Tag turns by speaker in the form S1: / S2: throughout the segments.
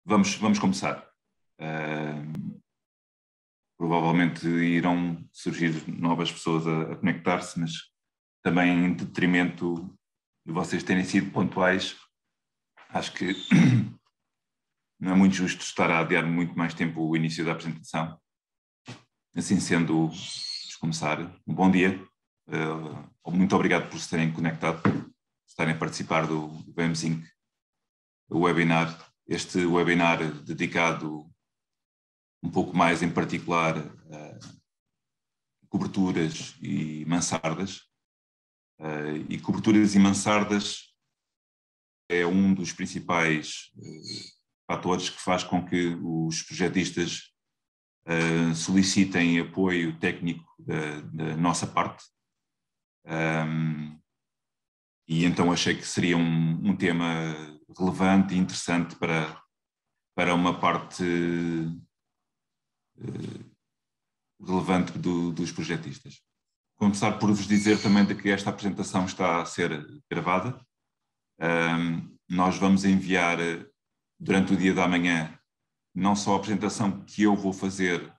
S1: Vamos começar. Provavelmente irão surgir novas pessoas a conectar-se, mas também em detrimento de vocês terem sido pontuais, acho que não é muito justo estar a adiar muito mais tempo o início da apresentação. Assim sendo, vamos começar. Um bom dia. Muito obrigado por se terem conectado, por estarem a participar do VMS Inc. Webinar. Este webinar dedicado um pouco mais em particular a coberturas e mansardas. E coberturas e mansardas é um dos principais fatores que faz com que os projetistas solicitem apoio técnico da nossa parte. E então achei que seria um tema relevante e interessante para uma parte relevante dos projetistas. Começar por vos dizer também de que esta apresentação está a ser gravada. Nós vamos enviar durante o dia da manhã não só a apresentação que eu vou fazer,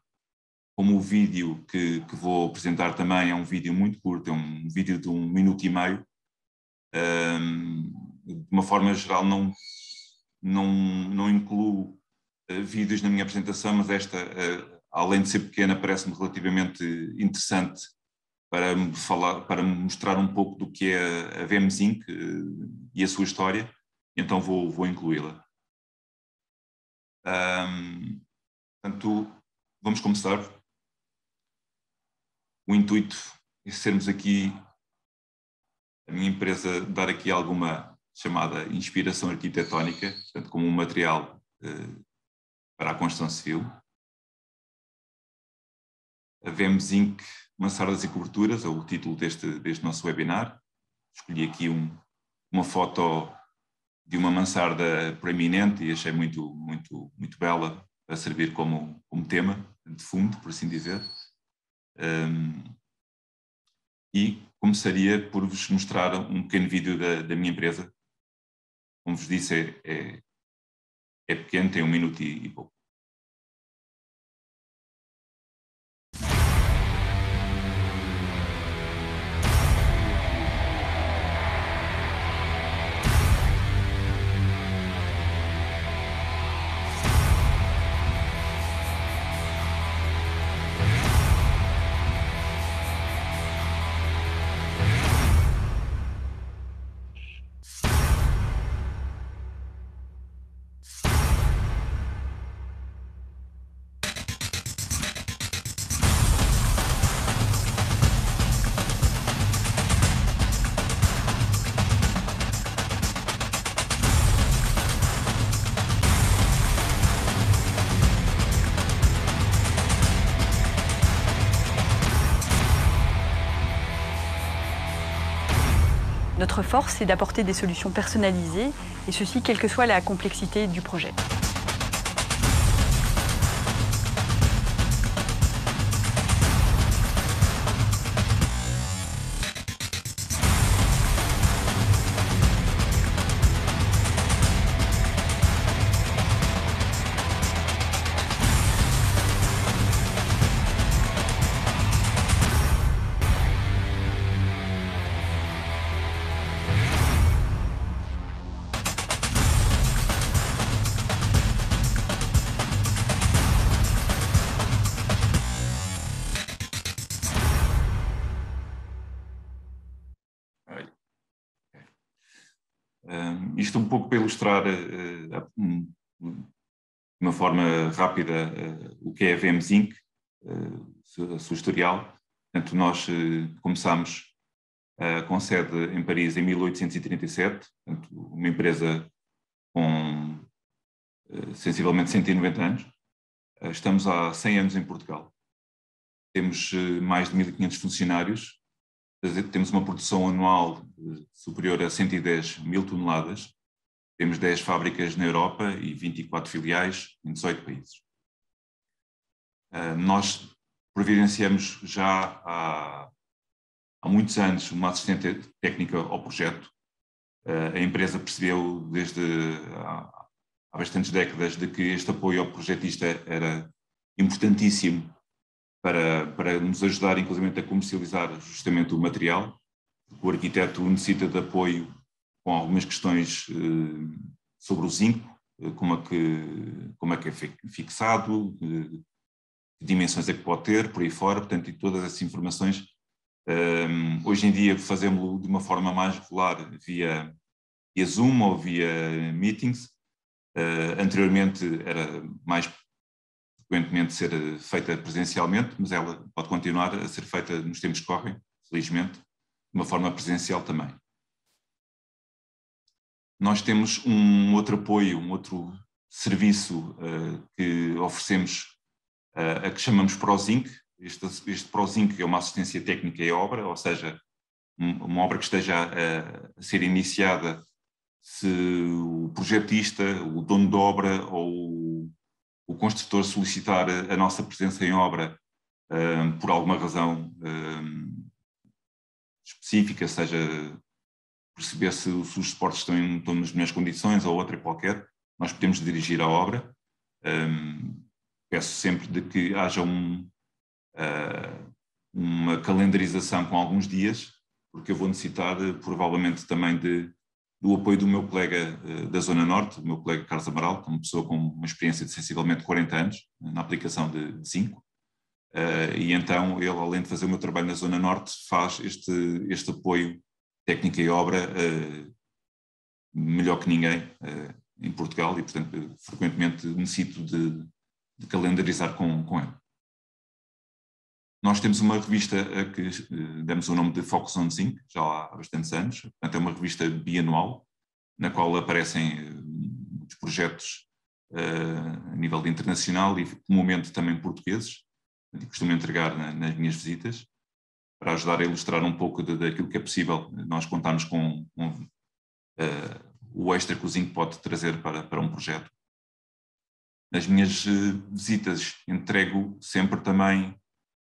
S1: como o vídeo que vou apresentar também. É um vídeo muito curto, é um vídeo de 1 minuto e meio. De uma forma geral não incluo vídeos na minha apresentação, mas esta, além de ser pequena, parece-me relativamente interessante para mostrar um pouco do que é a VMS Inc. E a sua história, então vou incluí-la. Portanto, vamos começar. O intuito é sermos aqui, a minha empresa, dar aqui alguma chamada inspiração arquitetónica, portanto, como um material para a construção civil. A VMS Inc. Mansardas e Coberturas é o título deste nosso webinar. Escolhi aqui uma foto de uma mansarda proeminente e achei muito bela a servir como tema de fundo, por assim dizer. E começaria por vos mostrar um pequeno vídeo da minha empresa. Como vos disse, é pequeno, tem 1 minuto e pouco.
S2: Notre force, c'est d'apporter des solutions personnalisées, et ceci quelle que soit la complexité du projet.
S1: Isto um pouco para ilustrar de uma forma rápida o que é a VMS Inc., a sua historial. Portanto, nós começámos com sede em Paris em 1837, portanto, uma empresa com sensivelmente 190 anos. Estamos há 100 anos em Portugal. Temos mais de 1.500 funcionários. Temos uma produção anual superior a 110 mil toneladas. Temos 10 fábricas na Europa e 24 filiais em 18 países. Nós providenciamos já há muitos anos uma assistência técnica ao projeto. A empresa percebeu desde há bastantes décadas de que este apoio ao projetista era importantíssimo para nos ajudar, inclusive, a comercializar justamente o material. O arquiteto necessita de apoio com algumas questões sobre o zinco, como é que é fixado, que dimensões é que pode ter, por aí fora, portanto, e todas essas informações. Hoje em dia fazemos-lo de uma forma mais regular via Zoom ou via meetings. Anteriormente era mais frequentemente ser feita presencialmente, mas ela pode continuar a ser feita nos tempos que correm, felizmente, de uma forma presencial também. Nós temos um outro apoio, um outro serviço que oferecemos, a que chamamos ProZinc. Este ProZinc é uma assistência técnica em obra, ou seja, uma obra que esteja a ser iniciada, se o projetista, o dono de obra ou o construtor solicitar a nossa presença em obra por alguma razão específica, seja perceber se os suportes estão nas melhores condições ou outra qualquer, nós podemos dirigir a obra. Peço sempre de que haja uma calendarização com alguns dias, porque eu vou necessitar provavelmente também do apoio do meu colega da Zona Norte, do meu colega Carlos Amaral, que é uma pessoa com uma experiência de sensivelmente 40 anos na aplicação de zinco. E então ele, além de fazer o meu trabalho na Zona Norte, faz este apoio técnica e obra melhor que ninguém em Portugal e, portanto, frequentemente necessito de calendarizar com ele. Nós temos uma revista a que demos o nome de Focus on Zinc, já há bastantes anos, portanto é uma revista bianual, na qual aparecem muitos projetos a nível internacional e comumente também portugueses, e costumo entregar nas minhas visitas, para ajudar a ilustrar um pouco daquilo que é possível nós contarmos com o extra que o zinco pode trazer para um projeto. Nas minhas visitas entrego sempre também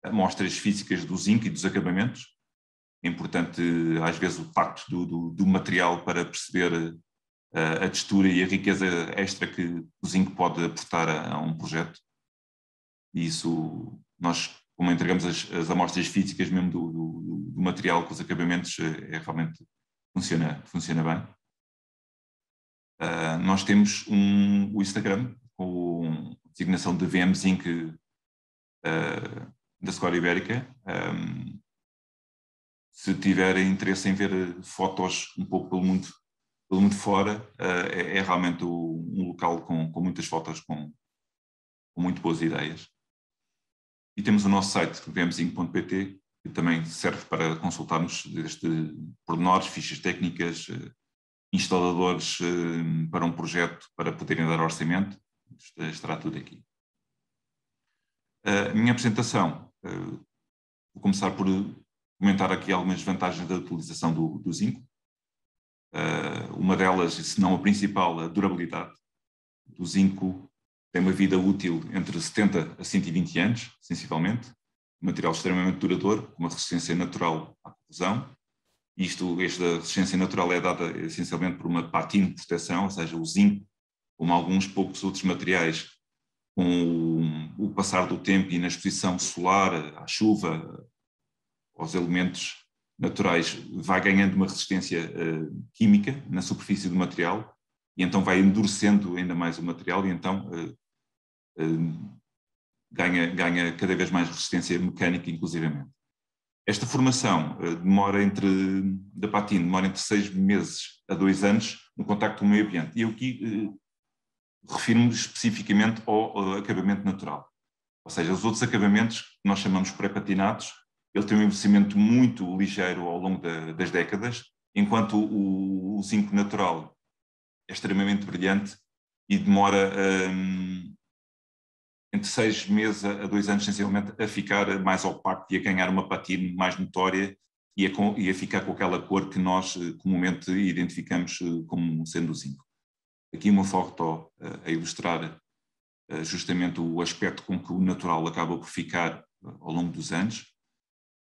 S1: amostras físicas do zinco e dos acabamentos. É importante, às vezes, o tacto do material para perceber a textura e a riqueza extra que o zinco pode aportar a um projeto. E isso, nós, como entregamos as amostras físicas mesmo do material com os acabamentos, realmente funciona bem. Nós temos o Instagram com a designação de VM Zinc da Squadra Ibérica. Se tiverem interesse em ver fotos um pouco pelo mundo fora, é realmente um local com muitas fotos, com muito boas ideias. E temos o nosso site, vmzinc.pt, que também serve para consultarmos desde pormenores, fichas técnicas, instaladores para um projeto, para poderem dar orçamento. Estará tudo aqui. A minha apresentação, vou começar por comentar aqui algumas vantagens da utilização do zinco. Uma delas, se não a principal, a durabilidade. O zinco tem uma vida útil entre 70 a 120 anos, sensivelmente. Um material extremamente duradouro, com uma resistência natural à corrosão. Esta resistência natural é dada essencialmente por uma patina de proteção, ou seja, o zinco, como alguns poucos outros materiais, com o passar do tempo e na exposição solar, à chuva, aos elementos naturais, vai ganhando uma resistência química na superfície do material e então vai endurecendo ainda mais o material e então ganha cada vez mais resistência mecânica, inclusivamente. Esta formação da patina demora entre 6 meses a 2 anos no contacto com o meio ambiente. E eu aqui refiro-me especificamente ao acabamento natural. Ou seja, os outros acabamentos que nós chamamos pré-patinados, ele tem um envelhecimento muito ligeiro ao longo das décadas, enquanto o zinco natural é extremamente brilhante e demora entre 6 meses a 2 anos, sensivelmente, a ficar mais opaco e a ganhar uma patina mais notória e a ficar com aquela cor que nós comumente identificamos como sendo o zinco. Aqui uma foto a ilustrar justamente o aspecto com que o natural acaba por ficar ao longo dos anos.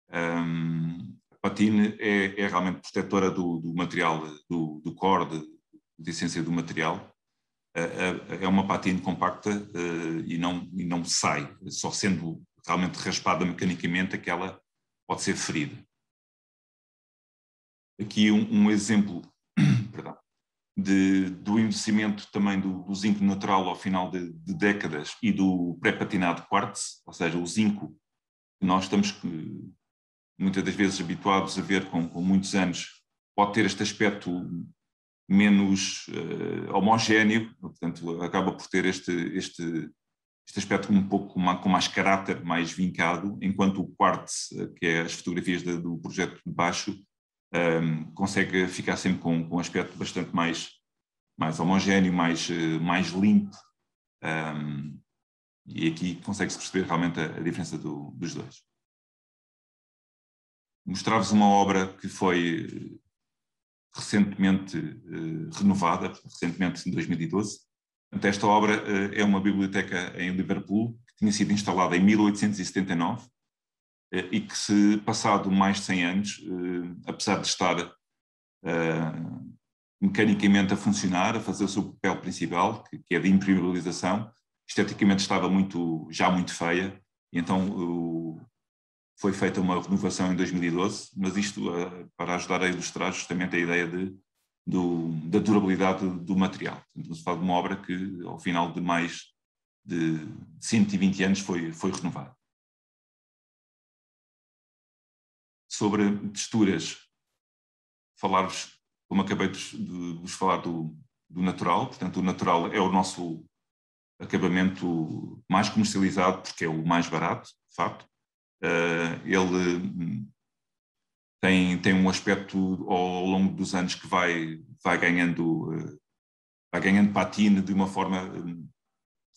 S1: A patine é realmente protetora do material, do core, de essência do material. É uma patine compacta e não sai, só sendo realmente raspada mecanicamente é que ela pode ser ferida. Aqui um exemplo perdão, do envelhecimento também do zinco natural ao final de décadas e do pré-patinado quartz, ou seja, o zinco que nós estamos muitas das vezes habituados a ver com muitos anos, pode ter este aspecto menos homogéneo, portanto acaba por ter este aspecto um pouco com mais caráter, mais vincado, enquanto o quartz, que é as fotografias do projeto de baixo, consegue ficar sempre com um aspecto bastante mais homogéneo, mais limpo, e aqui consegue-se perceber realmente a diferença dos dois. Mostrar-vos uma obra que foi recentemente renovada, recentemente em 2012. Esta obra é uma biblioteca em Liverpool, que tinha sido instalada em 1879 e que, se passado mais de 100 anos, apesar de estar mecanicamente a funcionar, a fazer o seu papel principal, que é de impermeabilização, esteticamente estava já muito feia, e então foi feita uma renovação em 2012, mas isto para ajudar a ilustrar justamente a ideia da durabilidade do material. Portanto, se fala de uma obra que, ao final de mais de 120 anos, foi renovada. Sobre texturas, falar-vos, como acabei de vos falar, do natural. Portanto, o natural é o nosso acabamento mais comercializado, porque é o mais barato, de facto. Ele tem um aspecto ao longo dos anos que vai ganhando patine de uma forma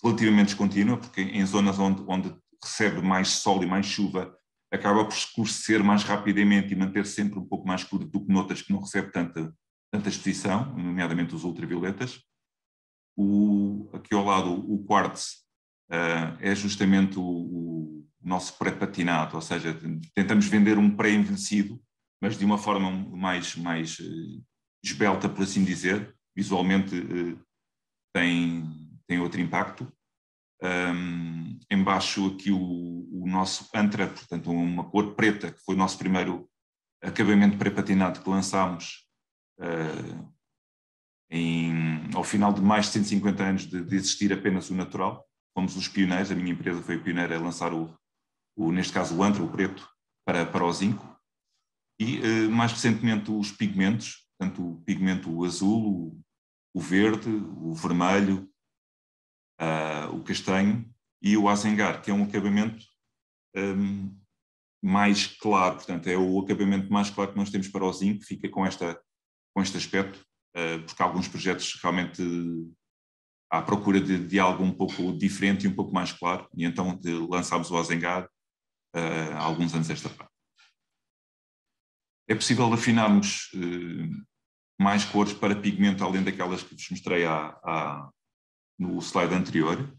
S1: relativamente descontínua, porque em zonas onde recebe mais sol e mais chuva acaba por escurecer mais rapidamente e manter sempre um pouco mais escuro do que noutras que não recebe tanta exposição, nomeadamente os ultravioletas. Aqui ao lado, o quartz é justamente o nosso pré-patinado, ou seja, tentamos vender um pré-envelhecido, mas de uma forma mais esbelta, por assim dizer. Visualmente tem outro impacto. Embaixo aqui o nosso Antra, portanto uma cor preta, que foi o nosso primeiro acabamento pré-patinado que lançámos ao final de mais de 150 anos de existir apenas o natural. Fomos os pioneiros, a minha empresa foi a pioneira a lançar neste caso o Antra, o preto, para o zinco. E mais recentemente os pigmentos, portanto o pigmento azul, o verde, o vermelho, o castanho e o azengar, que é um acabamento mais claro, portanto é o acabamento mais claro que nós temos para o zinco, fica com este aspecto, porque alguns projetos realmente à procura de algo um pouco diferente e um pouco mais claro, e então lançámos o azengar há alguns anos esta parte. É possível afinarmos mais cores para pigmento, além daquelas que vos mostrei no slide anterior.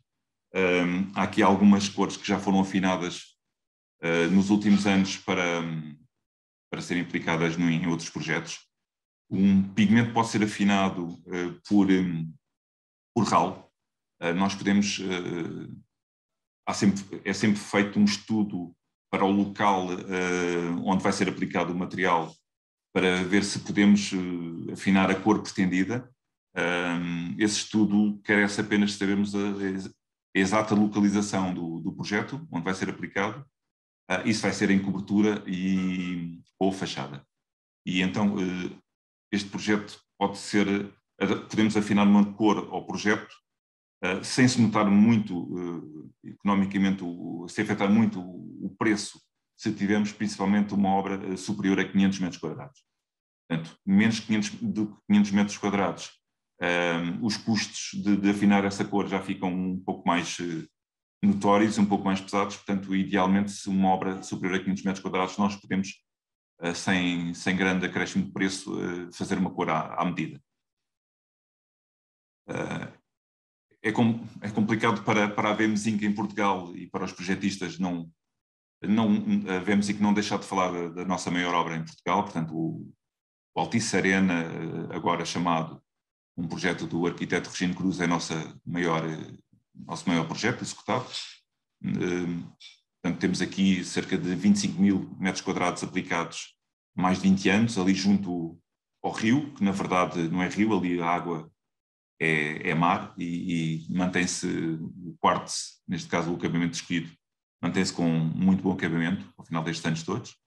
S1: Há aqui algumas cores que já foram afinadas nos últimos anos para serem aplicadas em outros projetos. Um pigmento pode ser afinado por RAL. Nós podemos... é sempre feito um estudo para o local onde vai ser aplicado o material, para ver se podemos afinar a cor pretendida. Esse estudo carece apenas de sabermos a exata localização do projeto, onde vai ser aplicado. Isso vai ser em cobertura ou fachada. E então este projeto podemos afinar uma cor ao projeto sem se notar muito economicamente, se afetar muito o preço, se tivermos principalmente uma obra superior a 500 metros quadrados. Portanto, menos do que 500 metros quadrados, os custos de afinar essa cor já ficam um pouco mais notórios, um pouco mais pesados. Portanto, idealmente, se uma obra superior a 500 metros quadrados, nós podemos, sem grande acréscimo de preço, fazer uma cor à medida. É complicado para a VM Zinc em Portugal e para os projetistas a VMSIC não deixar de falar da nossa maior obra em Portugal, portanto, o Altice Arena, agora chamado um projeto do arquiteto Regino Cruz, é nosso maior projeto executado. Portanto, temos aqui cerca de 25.000 metros quadrados aplicados há mais de 20 anos, ali junto ao rio, que na verdade não é rio, ali a água é mar, e mantém-se o quartzo, neste caso o acabamento escolhido, mantém-se com muito bom acabamento ao final destes anos todos.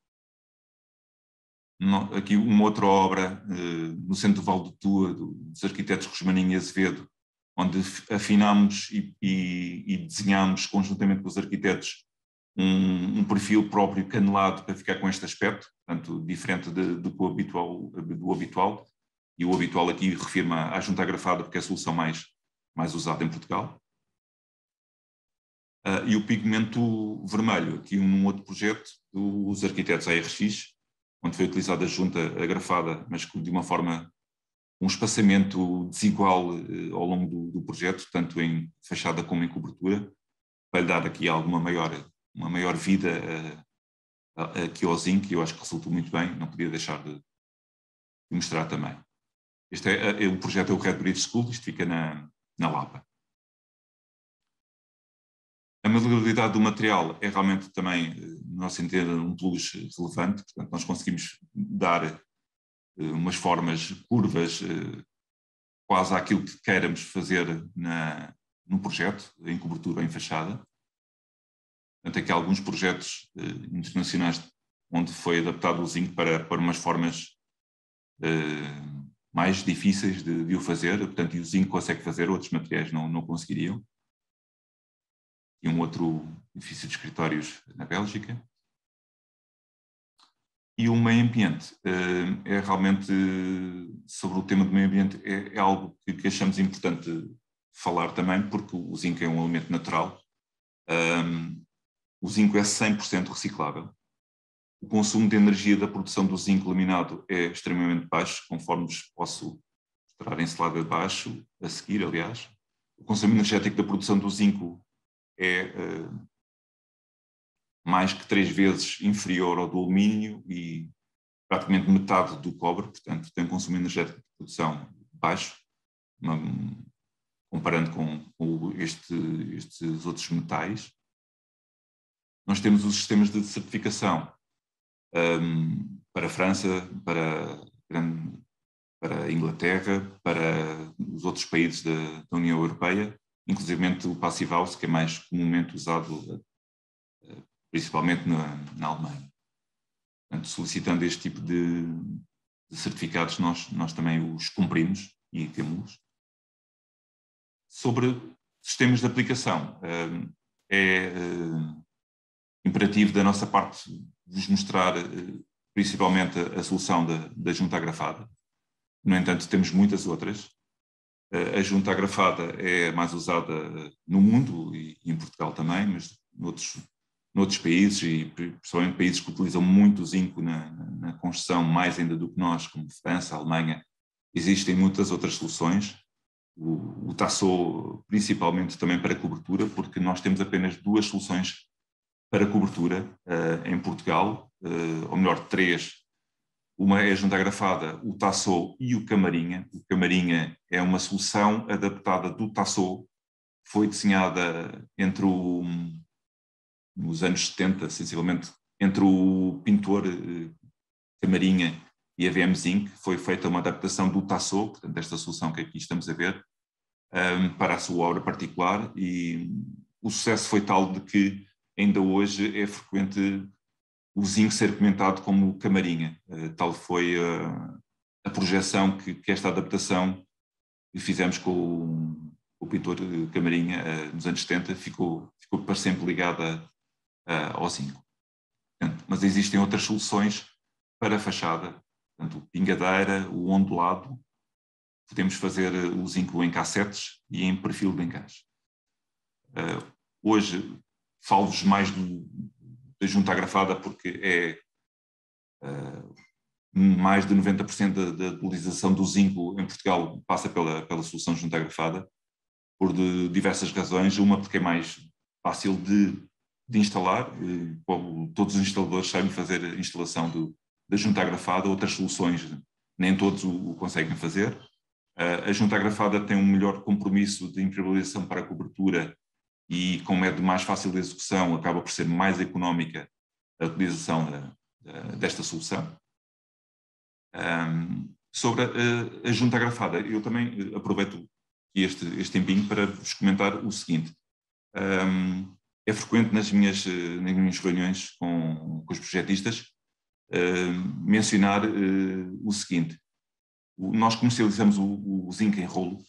S1: Aqui uma outra obra no centro do Vale do Tua, dos arquitetos Rosmaninho e Azevedo, onde afinámos e desenhámos conjuntamente com os arquitetos um perfil próprio canelado para ficar com este aspecto, portanto, diferente do habitual, e o habitual aqui refirma a junta agrafada, porque é a solução mais usada em Portugal. E o pigmento vermelho, aqui num outro projeto dos arquitetos ARX, onde foi utilizada a junta agrafada, mas de uma forma, um espaçamento desigual ao longo do projeto, tanto em fachada como em cobertura, para lhe dar aqui uma maior vida aqui ao zinco, que eu acho que resultou muito bem, não podia deixar de mostrar também. O projeto é o Red Bridge School, isto fica na Lapa. A maleabilidade do material é realmente também, no nosso entender, um plus relevante, portanto nós conseguimos dar umas formas curvas quase àquilo que queiramos fazer no projeto, em cobertura ou em fachada. Portanto, aqui há alguns projetos internacionais onde foi adaptado o zinco para umas formas mais difíceis de o fazer, portanto, e o zinco consegue fazer, outros materiais não conseguiriam. E um outro edifício de escritórios na Bélgica. E o meio ambiente é realmente, sobre o tema do meio ambiente, é algo que achamos importante falar também, porque o zinco é um elemento natural. O zinco é 100% reciclável. O consumo de energia da produção do zinco laminado é extremamente baixo, conforme vos posso mostrar em slide abaixo, a seguir, aliás. O consumo energético da produção do zinco é mais que 3 vezes inferior ao do alumínio e praticamente metade do cobre, portanto tem um consumo energético de produção baixo, comparando com estes outros metais. Nós temos os sistemas de certificação para a França, para a Inglaterra, para os outros países da União Europeia, inclusive o Passive House, que é mais comumente usado principalmente na Alemanha. Portanto, solicitando este tipo de certificados, nós também os cumprimos e temos. Sobre sistemas de aplicação, é imperativo da nossa parte vos mostrar principalmente a solução da junta agrafada. No entanto, temos muitas outras. A junta agrafada é mais usada no mundo e em Portugal também, mas noutros países, e principalmente países que utilizam muito o zinco na construção, mais ainda do que nós, como França, Alemanha, existem muitas outras soluções. O Tassot, principalmente também para cobertura, porque nós temos apenas 2 soluções para cobertura em Portugal, ou melhor, 3. Uma é a junta agrafada, o Tassot e o Camarinha. O Camarinha é uma solução adaptada do Tassot, foi desenhada nos anos 70, sensivelmente, entre o pintor Camarinha e a VMSINC. Foi feita uma adaptação do Tassot, portanto, desta solução que aqui estamos a ver, para a sua obra particular, e o sucesso foi tal de que ainda hoje é frequente o zinco ser comentado como Camarinha. Tal foi a projeção que esta adaptação que fizemos com o pintor Camarinha nos anos 70 ficou para sempre ligada ao zinco. Mas existem outras soluções para a fachada, portanto, o pingadeira, o ondulado. Podemos fazer o zinco em cassetes e em perfil de encaixe. Hoje falo-vos mais da junta agrafada, porque é mais de 90% da utilização do zinco em Portugal passa pela solução junta agrafada, por diversas razões. Uma, porque é mais fácil de de instalar. Todos os instaladores sabem fazer a instalação da junta agrafada, outras soluções nem todos o conseguem fazer. A junta agrafada tem um melhor compromisso de impermeabilização para a cobertura e, como é de mais fácil execução, acaba por ser mais económica a utilização desta solução. Sobre a junta agrafada, eu também aproveito este tempinho para vos comentar o seguinte. É frequente nas minhas reuniões com os projetistas mencionar o seguinte: nós comercializamos o zinco em rolo.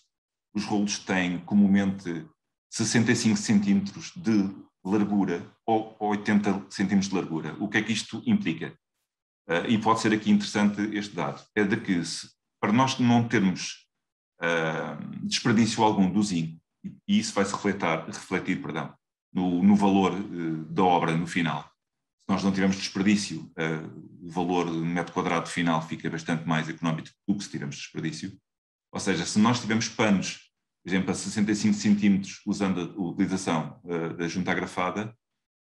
S1: Os rolos têm comumente 65 centímetros de largura ou 80 centímetros de largura. O que é que isto implica? E pode ser aqui interessante este dado. É de que, para nós não termos desperdício algum do zinco, e isso vai se refletir no valor da obra no final. Se nós não tivermos desperdício, o valor do metro quadrado final fica bastante mais económico do que se tivermos desperdício. Ou seja, se nós tivermos panos, por exemplo, a 65 centímetros, usando a utilização da junta agrafada,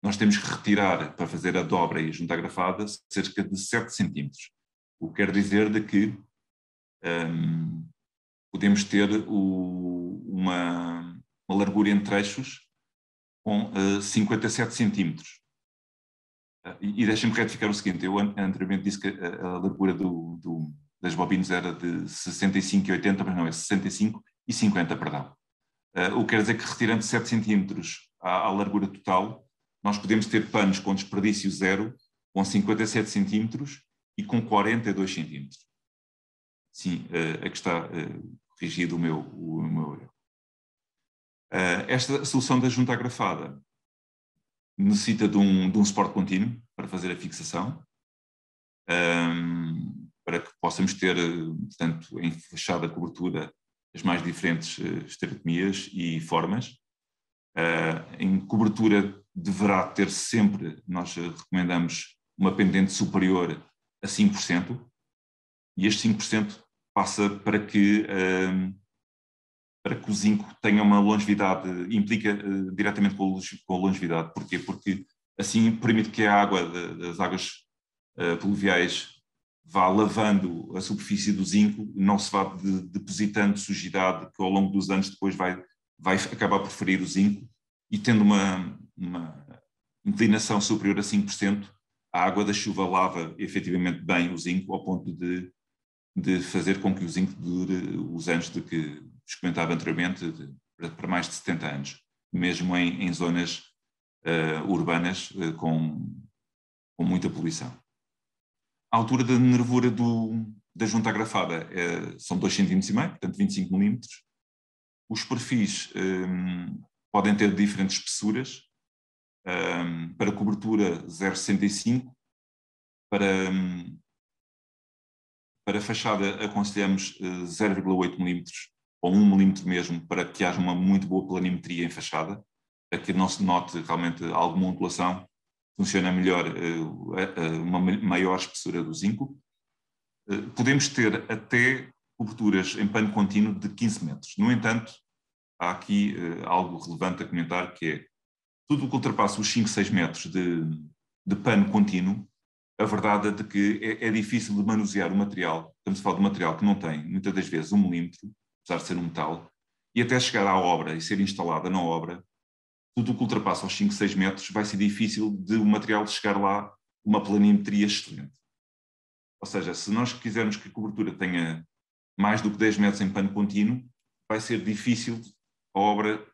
S1: nós temos que retirar, para fazer a dobra e a junta agrafada, cerca de 7 centímetros. O que quer dizer de que podemos ter uma largura em trechos com 57 centímetros. E deixem-me retificar o seguinte: eu anteriormente disse que a largura das bobinas era de 65 e 80, mas não, é 65 e 50, perdão. O que quer dizer que, retirando 7 centímetros à largura total, nós podemos ter panos com desperdício zero, com 57 centímetros e com 42 centímetros. Sim, aqui está corrigido o meu erro. Esta solução da junta agrafada necessita de um suporte contínuo para fazer a fixação, para que possamos ter, portanto, em fachada cobertura, as mais diferentes estereotomias e formas. Em cobertura deverá ter sempre, nós recomendamos, uma pendente superior a 5%, e este 5% passa para que o zinco tenha uma longevidade, implica diretamente com a longevidade. Porquê? Porque assim permite que a água das águas pluviais vá lavando a superfície do zinco, não se vá depositando sujidade que ao longo dos anos depois vai acabar por ferir o zinco, e tendo uma inclinação superior a 5%, a água da chuva lava efetivamente bem o zinco, ao ponto de fazer com que o zinco dure os anos de que vos comentava anteriormente, para mais de 70 anos, mesmo em zonas urbanas com muita poluição. A altura da nervura da junta agrafada são 2,5 cm, portanto 25 mm. Os perfis podem ter diferentes espessuras. Para cobertura 0,65, para fachada aconselhamos 0,8 mm ou 1 mm mesmo, para que haja uma muito boa planimetria em fachada, para que não se note realmente alguma ondulação. Funciona melhor uma maior espessura do zinco. Podemos ter até coberturas em pano contínuo de 15 metros. No entanto, há aqui algo relevante a comentar, que é tudo o que ultrapassa os 5, 6 metros de pano contínuo. A verdade é de que é difícil de manusear o material. Estamos a falar de um material que não tem, muitas das vezes, 1 milímetro, apesar de ser um metal, e até chegar à obra e ser instalada na obra, tudo o que ultrapassa os 5, 6 metros vai ser difícil de o material chegar lá uma planimetria excelente. Ou seja, se nós quisermos que a cobertura tenha mais do que 10 metros em pano contínuo, vai ser difícil a obra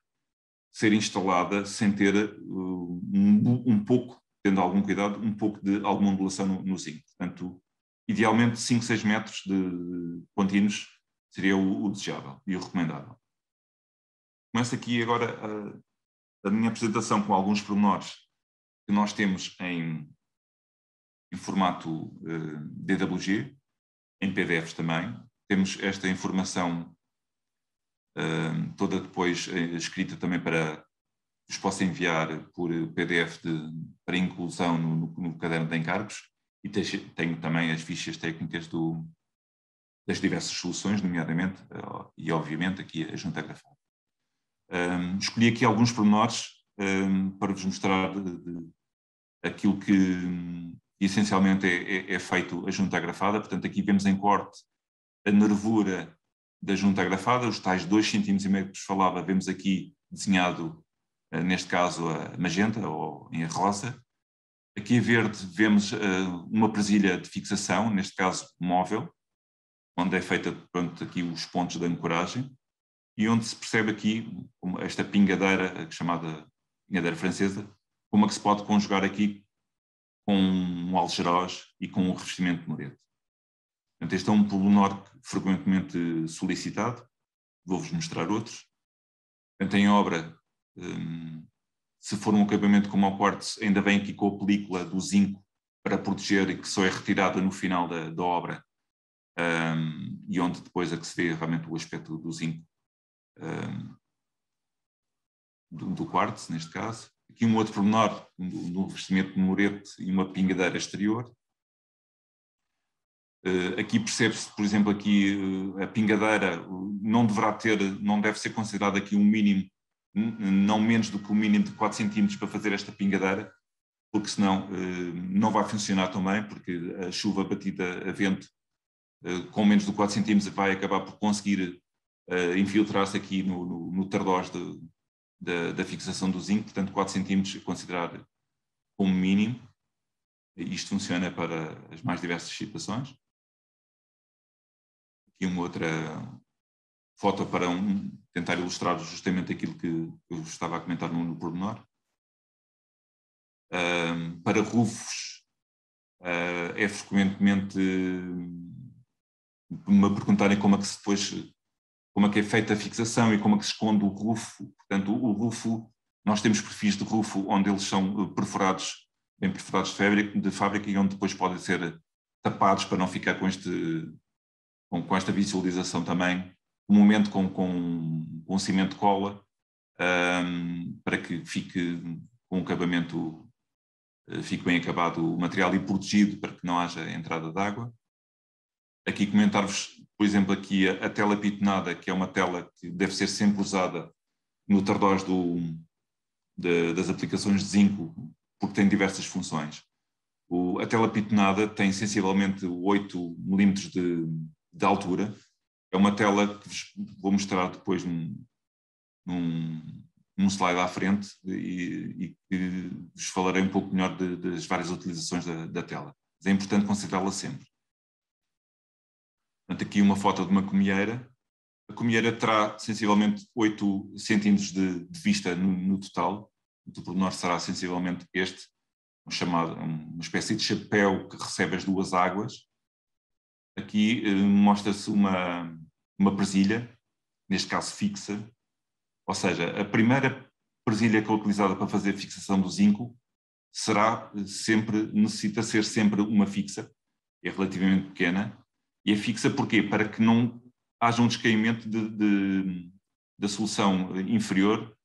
S1: ser instalada sem ter um pouco, tendo algum cuidado, um pouco de alguma ondulação no zinco. Portanto, idealmente 5, 6 metros de contínuos seria o desejável e o recomendável. Começo aqui agora a minha apresentação com alguns pormenores que nós temos em formato DWG, em PDFs também. Temos esta informação toda depois escrita também para vos possa enviar por PDF para inclusão no caderno de encargos, e tenho também as fichas técnicas das diversas soluções, nomeadamente e obviamente aqui a junta agrafada. Escolhi aqui alguns pormenores para vos mostrar aquilo que essencialmente é feito a junta agrafada. Portanto, aqui vemos em corte a nervura da junta agrafada, os tais 2,5 cm que vos falava, vemos aqui desenhado, neste caso, a magenta ou em rosa. Aqui a verde vemos uma presilha de fixação, neste caso móvel, onde é feita, pronto, aqui os pontos de ancoragem, e onde se percebe aqui esta pingadeira, chamada pingadeira francesa, como é que se pode conjugar aqui com um algeroz e com um revestimento de murete. Portanto, este é um pormenor frequentemente solicitado. Vou-vos mostrar outros. Portanto, em obra, se for um acabamento como ao quartzo, ainda vem aqui com a película do zinco para proteger e que só é retirada no final da obra, e onde depois é que se vê realmente o aspecto do zinco, do quartzo, neste caso. Aqui um outro pormenor, do revestimento de murete e uma pingadeira exterior. Aqui percebe-se, por exemplo, aqui a pingadeira não deve ser considerada aqui um mínimo, não menos do que um mínimo de 4 cm para fazer esta pingadeira, porque senão não vai funcionar tão bem, porque a chuva batida a vento com menos de 4 cm vai acabar por conseguir infiltrar-se aqui no tardós da fixação do zinco. Portanto, 4 cm é considerar como mínimo. Isto funciona para as mais diversas situações. Aqui uma outra foto para tentar ilustrar justamente aquilo que eu estava a comentar no pormenor. Para rufos, é frequentemente me perguntarem como é que é feita a fixação e como é que se esconde o rufo. Portanto, o rufo, nós temos perfis de rufo onde eles são perfurados, bem perfurados de fábrica, e onde depois podem ser tapados para não ficar com esta visualização também, comumente com cimento de cola, para que fique com o acabamento, fique bem acabado o material e protegido para que não haja entrada de água. Aqui comentar-vos, por exemplo, aqui a tela pitonada, que é uma tela que deve ser sempre usada no tardós das aplicações de zinco, porque tem diversas funções. A tela pitonada tem sensivelmente 8 milímetros de altura. É uma tela que vos vou mostrar depois num slide à frente e que vos falarei um pouco melhor das várias utilizações da tela. Mas é importante considerá-la sempre. Portanto, aqui uma foto de uma comieira. A comieira terá sensivelmente 8 centímetros de vista no total. O pormenor será sensivelmente este, uma espécie de chapéu que recebe as duas águas. Aqui mostra-se uma presilha, neste caso fixa, ou seja, a primeira presilha que é utilizada para fazer a fixação do zinco necessita ser sempre uma fixa, é relativamente pequena, e é fixa porquê? Para que não haja um descaimento da solução inferior,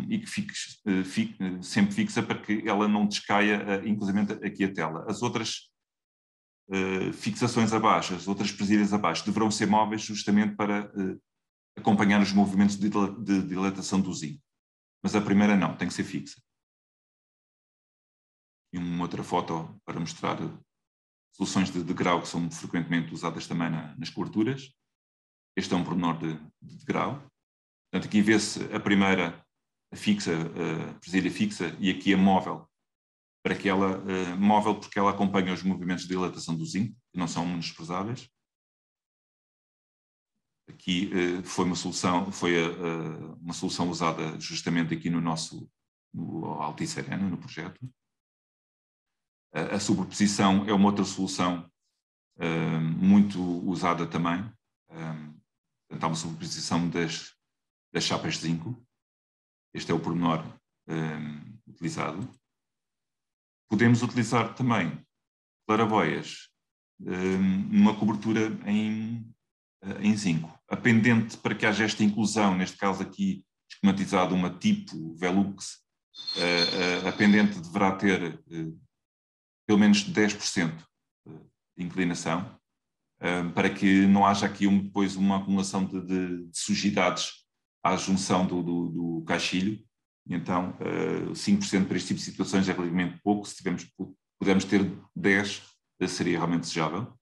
S1: e que fique sempre fixa para que ela não descaia, inclusive aqui a tela. As outras fixações abaixo, as outras presilhas abaixo, deverão ser móveis justamente para acompanhar os movimentos de dilatação do zinco. Mas a primeira não, tem que ser fixa. E uma outra foto para mostrar soluções de grau que são frequentemente usadas também nas coberturas. Este é um pormenor de grau. Portanto, aqui vê-se a primeira fixa, a presilha fixa, e aqui a móvel, para que ela, móvel porque ela acompanha os movimentos de dilatação do zinco, que não são menosprezáveis. Aqui foi uma solução usada justamente aqui no Altice Arena, no projeto. A sobreposição é uma outra solução muito usada também. Há uma sobreposição das chapas de zinco. Este é o pormenor utilizado. Podemos utilizar também claraboias numa cobertura em zinco. A pendente, para que haja esta inclusão, neste caso aqui esquematizado uma tipo Velux, a pendente deverá ter pelo menos 10% de inclinação, para que não haja aqui depois uma acumulação de sujidades à junção do caixilho, E então 5% para este tipo de situações é relativamente pouco. Se pudermos ter 10%, seria realmente desejável.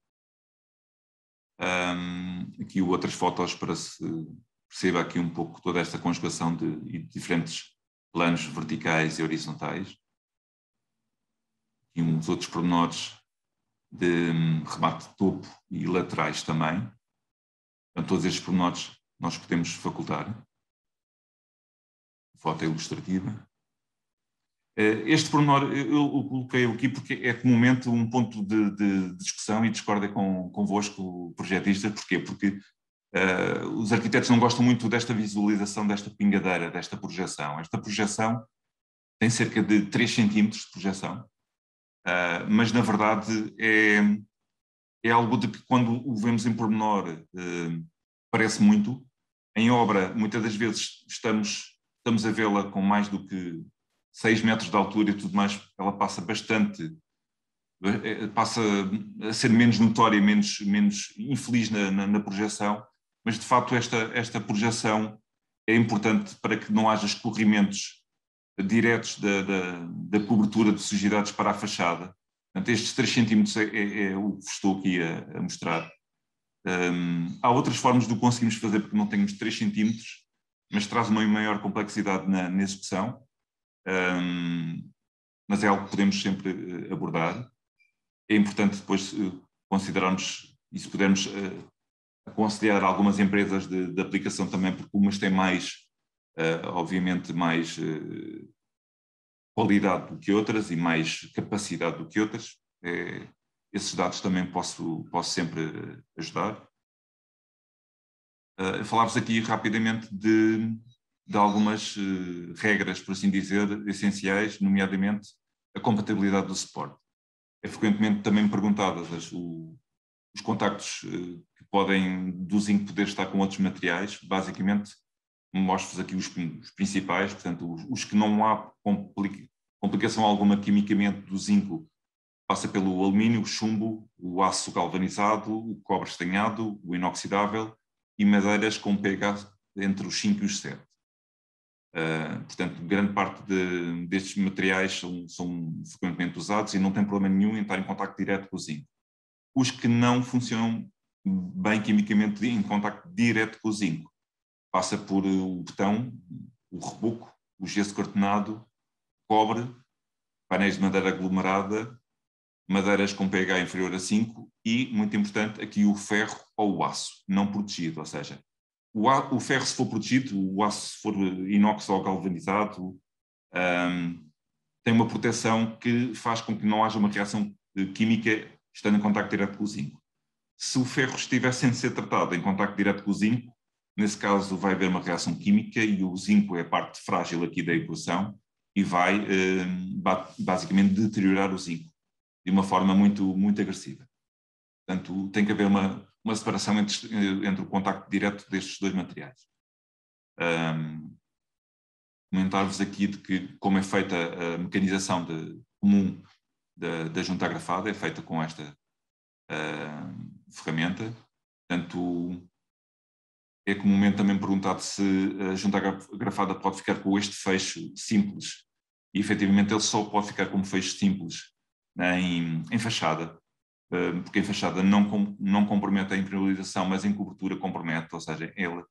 S1: Aqui outras fotos para se perceba aqui um pouco toda esta conjugação de diferentes planos verticais e horizontais. E uns outros pormenores de remate de topo e laterais também. Portanto, todos estes pormenores nós podemos facultar. Foto ilustrativa. Este pormenor eu coloquei aqui porque é comumente um ponto de discussão e discórdia convosco, projetistas. Porquê? Porque os arquitetos não gostam muito desta visualização, desta pingadeira, desta projeção. Esta projeção tem cerca de 3 centímetros de projeção, mas na verdade é algo de que quando o vemos em pormenor parece muito. Em obra, muitas das vezes estamos a vê-la com mais do que 6 metros de altura e tudo mais, ela passa a ser menos notória, menos infeliz na projeção, mas de facto esta projeção é importante para que não haja escorrimentos diretos da cobertura de sujidades para a fachada. Portanto, estes 3 centímetros é o que estou aqui a mostrar. Há outras formas de o conseguirmos fazer porque não temos 3 centímetros, mas traz uma maior complexidade na execução. Mas é algo que podemos sempre abordar. É importante depois considerarmos, e se pudermos aconselhar algumas empresas de aplicação também, porque umas têm mais, obviamente, mais qualidade do que outras e mais capacidade do que outras. Esses dados também posso sempre ajudar. Falar-vos aqui rapidamente de algumas regras, por assim dizer, essenciais, nomeadamente a compatibilidade do suporte. É frequentemente também perguntadas os contactos que podem, do zinco, poder estar com outros materiais. Basicamente, mostro-vos aqui os principais, portanto, os que não há complicação alguma quimicamente do zinco, passa pelo alumínio, o chumbo, o aço galvanizado, o cobre estanhado, o inoxidável e madeiras com pH entre os 5 e os 7. Portanto, grande parte destes materiais são frequentemente usados e não tem problema nenhum em estar em contacto direto com o zinco. Os que não funcionam bem quimicamente em contacto direto com o zinco, passa por o betão, o reboco, o gesso cortinado, cobre, painéis de madeira aglomerada, madeiras com pH inferior a 5 e, muito importante, aqui o ferro ou o aço, não protegido, ou seja, o ferro se for protegido, o aço se for inox ou galvanizado, tem uma proteção que faz com que não haja uma reação química estando em contacto direto com o zinco. Se o ferro estiver sem ser tratado em contacto direto com o zinco, nesse caso vai haver uma reação química e o zinco é a parte frágil aqui da equação e vai basicamente deteriorar o zinco de uma forma muito agressiva. Portanto, tem que haver uma separação entre o contacto direto destes dois materiais. Comentar-vos aqui de que, como é feita a mecanização comum da junta agrafada, é feita com esta ferramenta. Portanto, é comumente também perguntado se a junta agrafada pode ficar com este fecho simples, e efetivamente ele só pode ficar como fecho simples em fachada, porque em fachada não compromete a impermeabilização, mas em cobertura compromete, ou seja, ele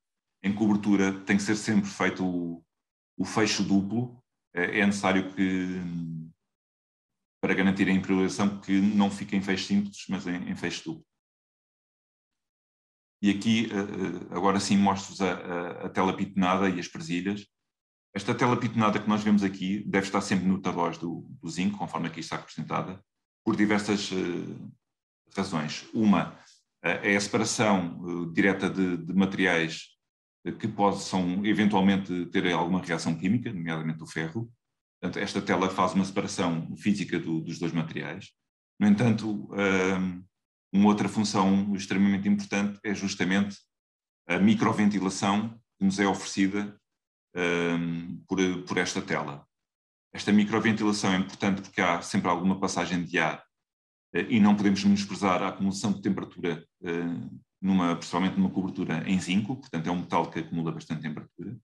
S1: em cobertura tem que ser sempre feito o fecho duplo. É necessário que, para garantir a impermeabilização, que não fique em fecho simples, mas em fecho duplo. E aqui, agora sim, mostro-vos a tela pitonada e as presilhas. Esta tela pitonada que nós vemos aqui deve estar sempre no tabós do zinco, conforme aqui está representada, por diversas razões. Uma é a separação direta de materiais que possam eventualmente ter alguma reação química, nomeadamente o ferro. Portanto, esta tela faz uma separação física dos dois materiais. No entanto, uma outra função extremamente importante é justamente a microventilação que nos é oferecida por esta tela. Esta microventilação é importante porque há sempre alguma passagem de ar e não podemos menosprezar a acumulação de temperatura, principalmente numa cobertura em zinco, portanto é um metal que acumula bastante temperatura.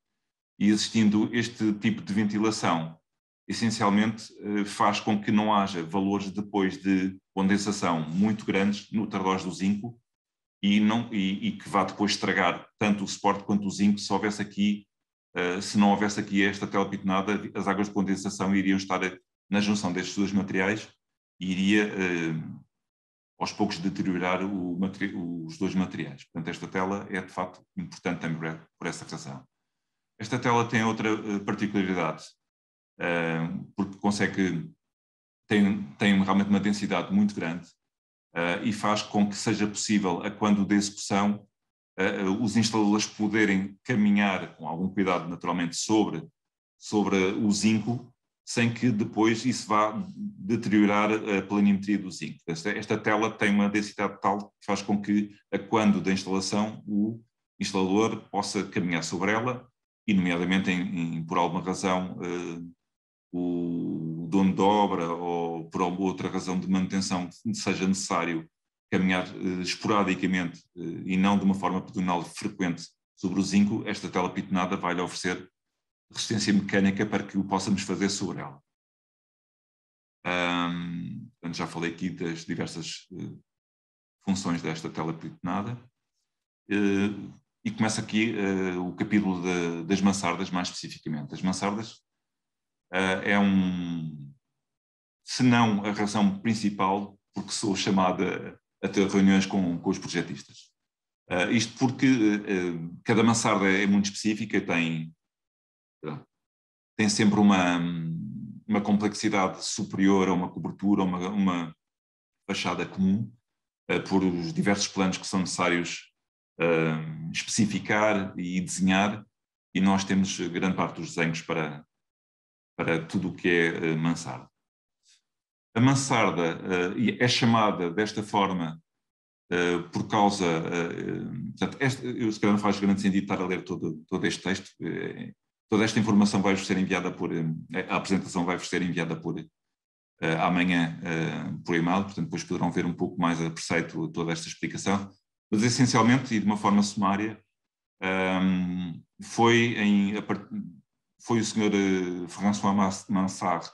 S1: E existindo este tipo de ventilação, essencialmente faz com que não haja valores depois de condensação muito grandes no tardós do zinco e que vá depois estragar tanto o suporte quanto o zinco se não houvesse aqui esta tela pitonada, as águas de condensação iriam estar na junção destes dois materiais e iria aos poucos deteriorar os dois materiais. Portanto, esta tela é de facto importante também por essa razão. Esta tela tem outra particularidade, porque tem realmente uma densidade muito grande e faz com que seja possível, a quando da execução, os instaladores poderem caminhar com algum cuidado, naturalmente, sobre o zinco, sem que depois isso vá deteriorar a planimetria do zinco. Esta tela tem uma densidade tal que faz com que, a quando da instalação, o instalador possa caminhar sobre ela e, nomeadamente, por alguma razão, o dono de obra ou por alguma outra razão de manutenção seja necessário caminhar esporadicamente e não de uma forma pedonal frequente sobre o zinco, esta tela pitonada vai-lhe oferecer resistência mecânica para que o possamos fazer sobre ela. Portanto, já falei aqui das diversas funções desta tela pitonada. E começa aqui o capítulo das mansardas, mais especificamente. As mansardas se não a razão principal, porque sou chamada a ter reuniões com os projetistas. Isto porque cada mansarda é muito específica, tem sempre uma complexidade superior a uma cobertura, uma fachada comum, por os diversos planos que são necessários especificar e desenhar, e nós temos grande parte dos desenhos para tudo o que é mansarda. A mansarda é chamada desta forma por causa... portanto, se calhar não faz grande sentido estar a ler todo este texto. Toda esta informação vai-vos ser enviada a apresentação vai-vos ser enviada amanhã por e-mail, portanto depois poderão ver um pouco mais a preceito toda esta explicação. Mas essencialmente, e de uma forma sumária, foi o Sr. François Mansart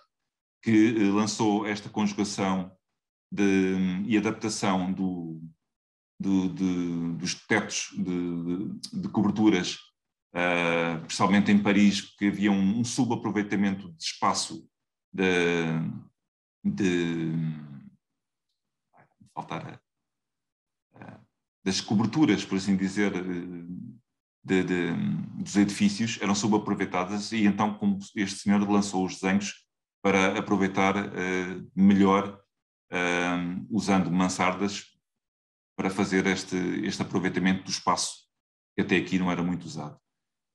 S1: que lançou esta conjugação e adaptação dos tetos de coberturas, principalmente em Paris, que havia um subaproveitamento de espaço das coberturas, por assim dizer, dos edifícios, eram subaproveitadas, e então como este senhor lançou os desenhos para aproveitar melhor, usando mansardas para fazer este aproveitamento do espaço que até aqui não era muito usado.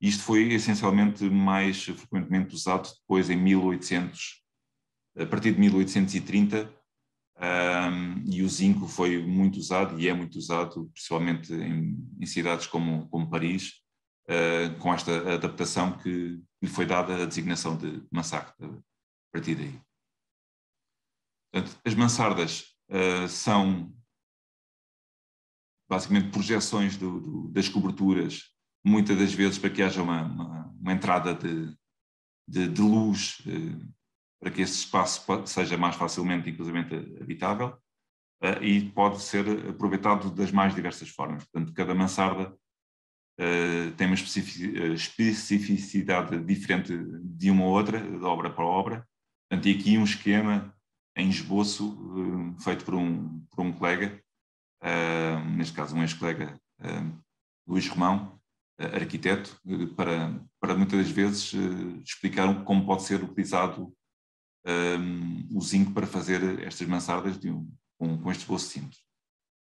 S1: Isto foi essencialmente mais frequentemente usado depois a partir de 1830, e o zinco foi muito usado e é muito usado, principalmente em cidades como Paris, com esta adaptação que lhe foi dada a designação de mansarda a partir daí. Portanto, as mansardas são basicamente projeções das coberturas, muitas das vezes para que haja uma entrada de luz, para que esse espaço seja mais facilmente, inclusivamente, habitável, e pode ser aproveitado das mais diversas formas. Portanto, cada mansarda tem uma especificidade diferente de uma ou outra, de obra para obra. Portanto, e aqui um esquema em esboço feito por um colega, neste caso um ex-colega, Luís Romão, arquiteto, para muitas das vezes explicar como pode ser utilizado o zinco para fazer estas mansardas com este esboço simples.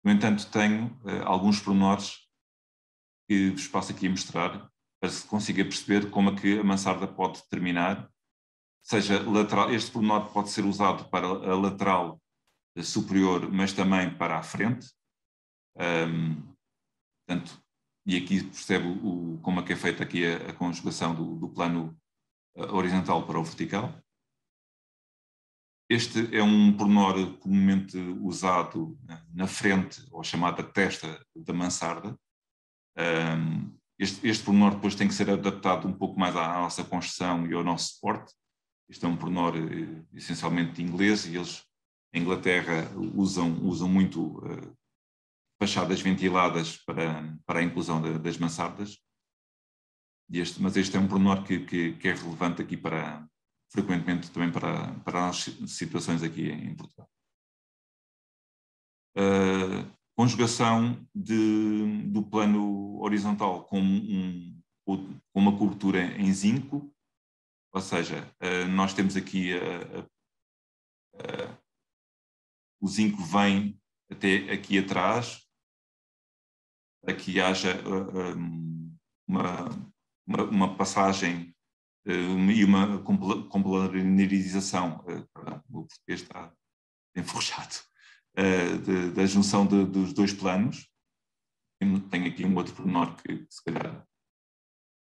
S1: No entanto, tenho alguns pormenores que vos passo aqui a mostrar para se consiga perceber como é que a mansarda pode terminar, seja lateral. Este pormenor pode ser usado para a lateral superior, mas também para a frente. Portanto, e aqui percebe como é que é feita aqui a conjugação do plano horizontal para o vertical. Este é um pormenor comumente usado na frente, ou chamada testa da mansarda, Este pormenor depois tem que ser adaptado um pouco mais à nossa construção e ao nosso suporte. Este é um pormenor essencialmente inglês e eles, em Inglaterra, usam muito fachadas ventiladas para a inclusão das mansardas. Mas este é um pormenor que é relevante aqui frequentemente também para as situações aqui em Portugal. Conjugação do plano horizontal com uma cobertura em zinco, ou seja, nós temos aqui o zinco vem até aqui atrás, para que haja uma passagem e uma complementarização, perdão, o português está enferrujado, da junção dos dois planos. Tenho aqui um outro pormenor que se calhar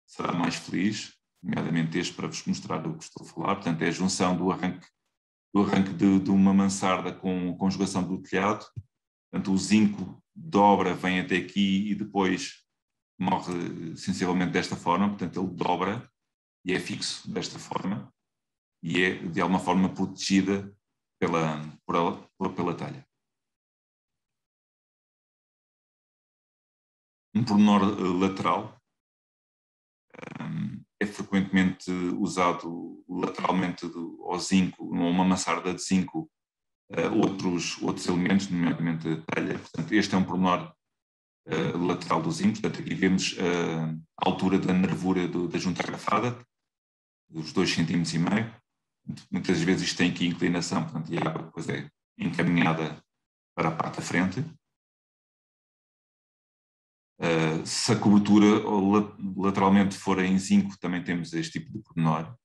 S1: será mais feliz, nomeadamente este para vos mostrar o que estou a falar. Portanto, é a junção do arranque de uma mansarda com conjugação do telhado. Portanto, o zinco dobra, vem até aqui e depois morre sensivelmente desta forma. Portanto, ele dobra e é fixo desta forma e é de alguma forma protegida pela telha. Um pormenor lateral é frequentemente usado lateralmente ao zinco, numa mansarda de zinco, outros elementos, nomeadamente a telha. Portanto, este é um pormenor lateral do zinco. Portanto, aqui vemos a altura da nervura da junta agrafada, dos 2,5 cm. Muitas vezes isto tem aqui inclinação, portanto, e a água depois é encaminhada para a parte da frente. Se a cobertura lateralmente for em zinco, também temos este tipo de pormenor.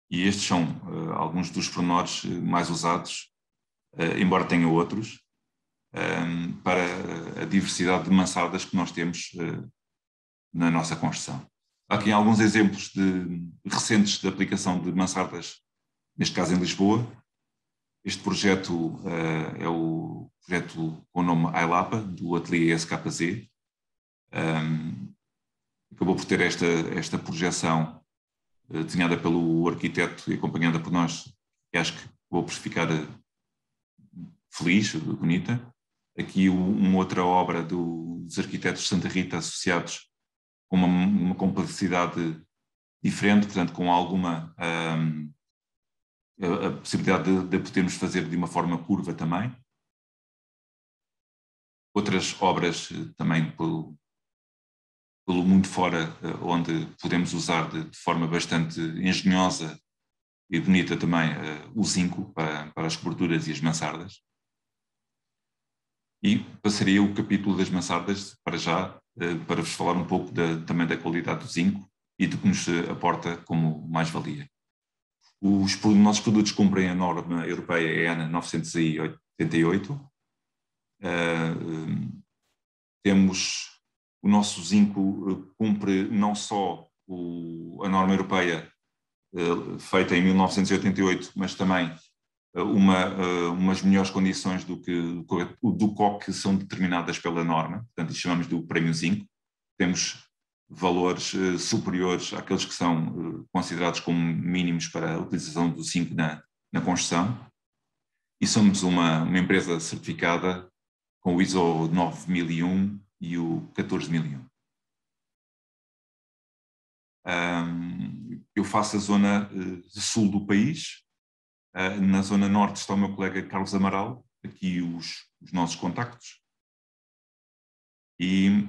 S1: E estes são alguns dos pormenores mais usados, embora tenha outros, para a diversidade de mansardas que nós temos na nossa construção. Há aqui alguns exemplos recentes de aplicação de mansardas, neste caso em Lisboa. Este projeto é o projeto com o nome AILAPA, do ateliê SKZ. Acabou por ter esta projeção desenhada pelo arquiteto e acompanhada por nós, que acho que acabou por ficar feliz, bonita. Aqui uma outra obra dos arquitetos de Santa Rita associados com uma complexidade diferente, portanto com alguma a possibilidade de podermos fazer de uma forma curva também. Outras obras também pelo mundo fora, onde podemos usar de forma bastante engenhosa e bonita também o zinco para as coberturas e as mansardas. E passaria o capítulo das mansardas para já, para vos falar um pouco também da qualidade do zinco e do que nos aporta como mais-valia. Os nossos produtos cumprem a norma europeia EN 988. Temos o nosso zinco cumpre não só a norma europeia feita em 1988, mas também umas melhores condições do que são determinadas pela norma. Portanto, isto chamamos do prémio zinco. Temos valores superiores àqueles que são considerados como mínimos para a utilização do zinco na construção. E somos uma empresa certificada com o ISO 9001 e o 14001. Eu faço a zona sul do país. Na zona norte está o meu colega Carlos Amaral, aqui os nossos contactos. E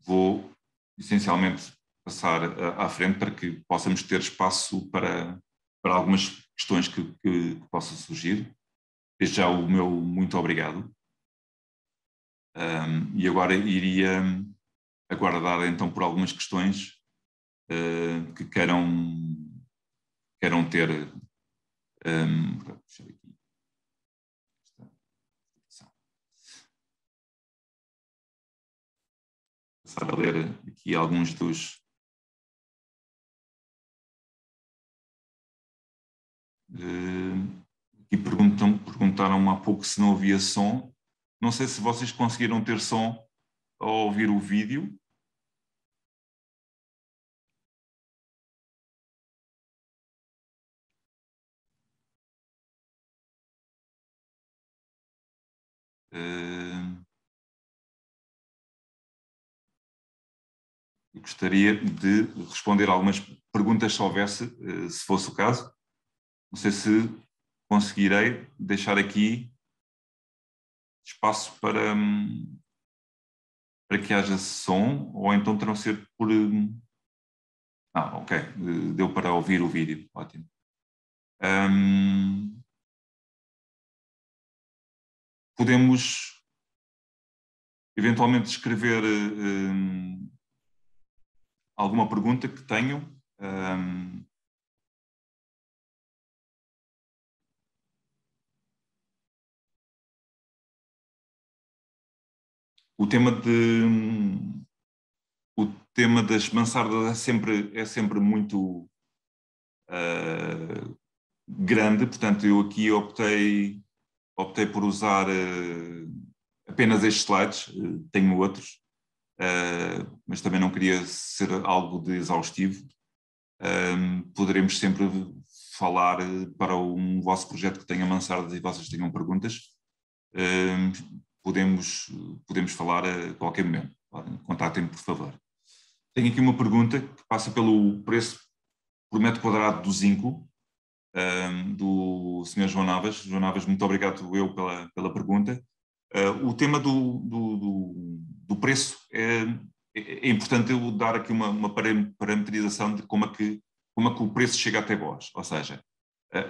S1: vou essencialmente passar à frente para que possamos ter espaço para algumas questões que possam surgir. Desde já o meu muito obrigado. E agora iria aguardar então por algumas questões que queiram ter. Deixa eu ver aqui. Passar a ler aqui alguns dos. Aqui perguntaram-me há pouco se não havia som. Não sei se vocês conseguiram ter som ao ouvir o vídeo. Eu gostaria de responder algumas perguntas, se houvesse, se fosse o caso. Não sei se conseguirei deixar aqui espaço para que haja som, ou então terão de ser por... ok, deu para ouvir o vídeo, ótimo. Podemos eventualmente escrever alguma pergunta que tenham. O tema das mansardas é sempre muito grande, portanto eu aqui optei por usar apenas estes slides, tenho outros, mas também não queria ser algo de exaustivo. Poderemos sempre falar para um vosso projeto que tenha mansardas e vocês tenham perguntas. Podemos falar a qualquer momento. Contactem-me, por favor. Tenho aqui uma pergunta que passa pelo preço por metro quadrado do zinco, do Sr. João Navas. João Navas, muito obrigado pela pergunta. O tema do preço é importante eu dar aqui uma parametrização de como é que o preço chega até vós. Ou seja,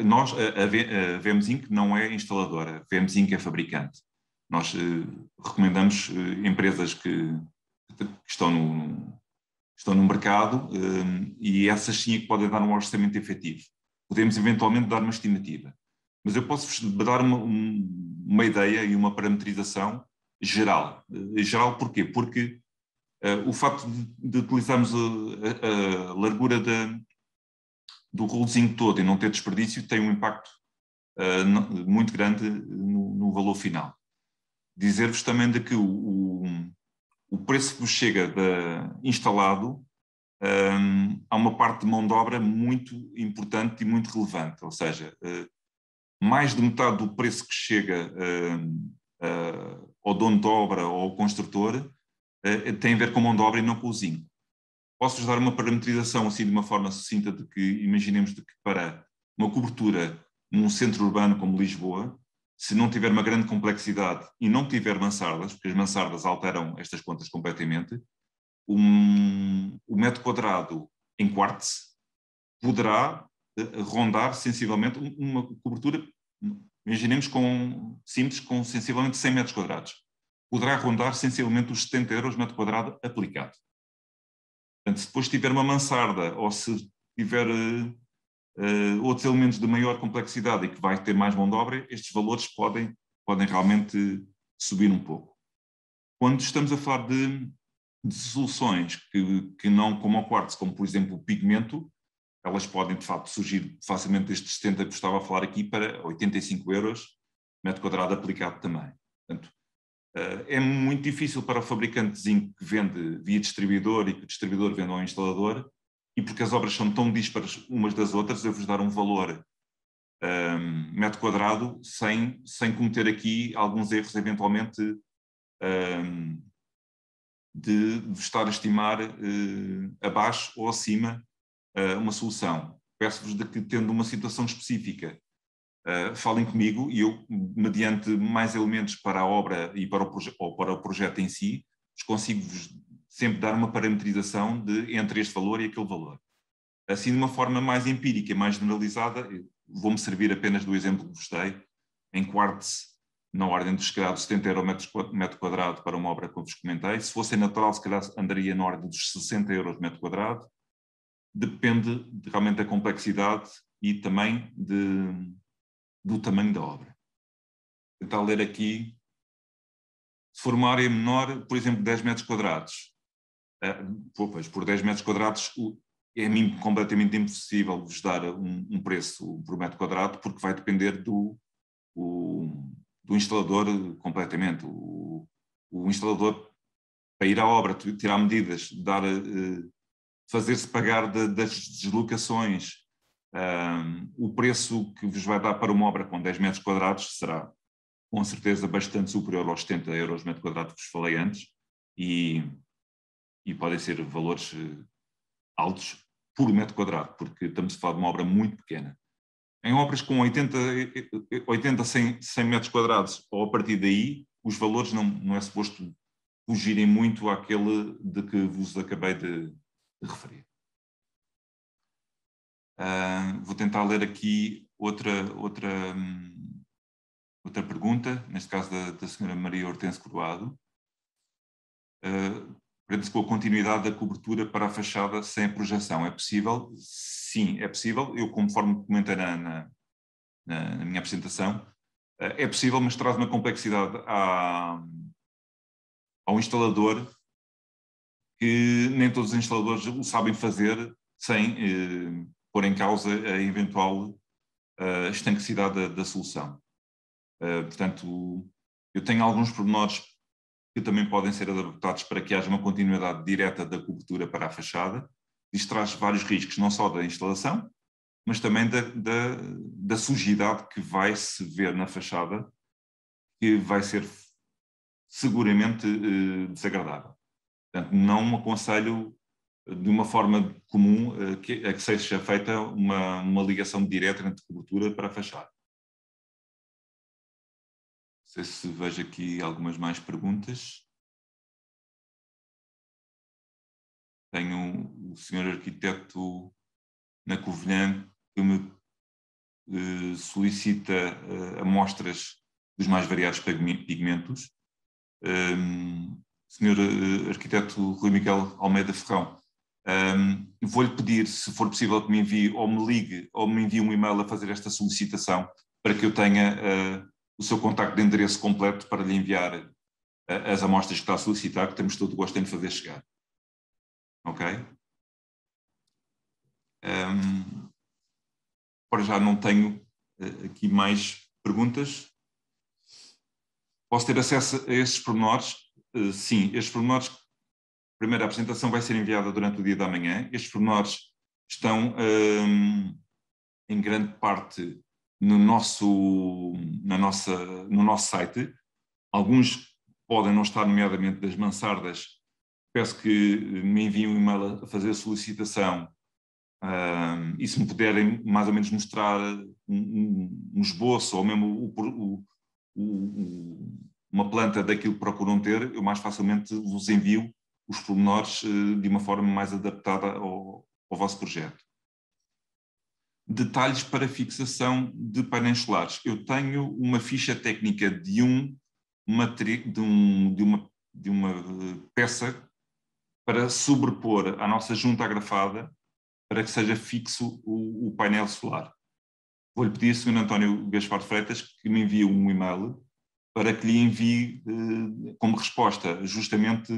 S1: nós, a VMS Inc. não é instaladora, a VMS Inc. é fabricante. Nós recomendamos empresas que estão no mercado e essas sim é que podem dar um orçamento efetivo. Podemos eventualmente dar uma estimativa. Mas eu posso-vos dar uma ideia e uma parametrização geral. Geral porquê? Porque o facto de utilizarmos a largura do rolezinho todo e não ter desperdício tem um impacto muito grande no valor final. Dizer-vos também de que o preço que vos chega instalado, há uma parte de mão de obra muito importante e muito relevante, ou seja, mais de metade do preço que chega ao dono de obra ou ao construtor tem a ver com mão de obra e não com o zinco. Posso-vos dar uma parametrização assim de uma forma sucinta de que imaginemos de que para uma cobertura num centro urbano como Lisboa, se não tiver uma grande complexidade e não tiver mansardas, porque as mansardas alteram estas contas completamente, o metro quadrado em quartz poderá rondar sensivelmente uma cobertura, imaginemos simples, com sensivelmente 100 metros quadrados. Poderá rondar sensivelmente os 70 euros metro quadrado aplicado. Portanto, se depois tiver uma mansarda ou se tiver outros elementos de maior complexidade e que vai ter mais mão de obra, estes valores podem realmente subir um pouco. Quando estamos a falar de soluções que não como ao quartzo, como por exemplo o pigmento, elas podem de facto surgir facilmente destes 70 que estava a falar aqui para 85 euros metro quadrado aplicado também. Portanto, é muito difícil para o fabricante de zinco que vende via distribuidor e que o distribuidor vende ao instalador, e porque as obras são tão dispares umas das outras, eu vos dar um valor metro quadrado sem cometer aqui alguns erros eventualmente de estar a estimar abaixo ou acima uma solução. Peço-vos de que, tendo uma situação específica, falem comigo e eu, mediante mais elementos para a obra e para o projeto em si, consigo-vos sempre dar uma parametrização entre este valor e aquele valor. Assim, de uma forma mais empírica e mais generalizada, vou-me servir apenas do exemplo que vos dei, em quartz, na ordem dos, se calhar, 70 euros metro quadrado para uma obra que eu vos comentei. Se fosse natural, se calhar andaria na ordem dos 60 euros metro quadrado. Depende realmente da complexidade e também do tamanho da obra. Vou tentar ler aqui. Se for uma área menor, por exemplo, 10 metros quadrados, por 10 metros quadrados é a mim completamente impossível vos dar um preço por metro quadrado, porque vai depender do instalador completamente. O instalador, para ir à obra, tirar medidas, fazer-se pagar das com certeza bastante superior aos 70 euros metro quadrado que vos falei antes, e podem ser valores altos por metro quadrado, porque estamos a falar de uma obra muito pequena. Em obras com 80 100 metros quadrados, ou a partir daí, os valores não é suposto fugirem muito àquele de que vos acabei de referir. Vou tentar ler aqui outra pergunta, neste caso da senhora Maria Hortense Coroado. Prende-se com a continuidade da cobertura para a fachada sem a projeção. É possível? Sim, é possível. Eu, conforme comentei na minha apresentação, é possível, mas traz uma complexidade ao instalador que nem todos os instaladores o sabem fazer sem pôr em causa a eventual estanquicidade da solução. Portanto, eu tenho alguns pormenores que também podem ser adaptados para que haja uma continuidade direta da cobertura para a fachada. Isto traz vários riscos, não só da instalação, mas também da sujidade que vai se ver na fachada, que vai ser seguramente desagradável. Portanto, não aconselho de uma forma comum a que seja feita uma ligação direta entre cobertura para a fachada. Não sei se vejo aqui algumas mais perguntas. Tenho o senhor arquiteto na Covilhã que me solicita amostras dos mais variados pigmentos. Senhor arquiteto Rui Miguel Almeida Ferrão, vou-lhe pedir, se for possível, que me envie ou me ligue ou me envie um e-mail a fazer esta solicitação para que eu tenha o seu contacto de endereço completo para lhe enviar as amostras que está a solicitar, que temos todo o gosto em fazer chegar. Ok? Agora já não tenho aqui mais perguntas. Posso ter acesso a esses pormenores? Sim, estes pormenores, a primeira apresentação vai ser enviada durante o dia da manhã. Estes pormenores estão em grande parte no nosso site. Alguns podem não estar, nomeadamente das mansardas. Peço que me enviem um e-mail a fazer a solicitação. E se me puderem mais ou menos mostrar um esboço ou mesmo uma planta daquilo que procuram ter, eu mais facilmente vos envio os pormenores de uma forma mais adaptada ao vosso projeto. Detalhes para fixação de painéis solares. Eu tenho uma ficha técnica de uma peça para sobrepor à nossa junta agrafada para que seja fixo o painel solar. Vou-lhe pedir, Sr. António Gaspar de Freitas, que me envie um e-mail para que lhe envie como resposta justamente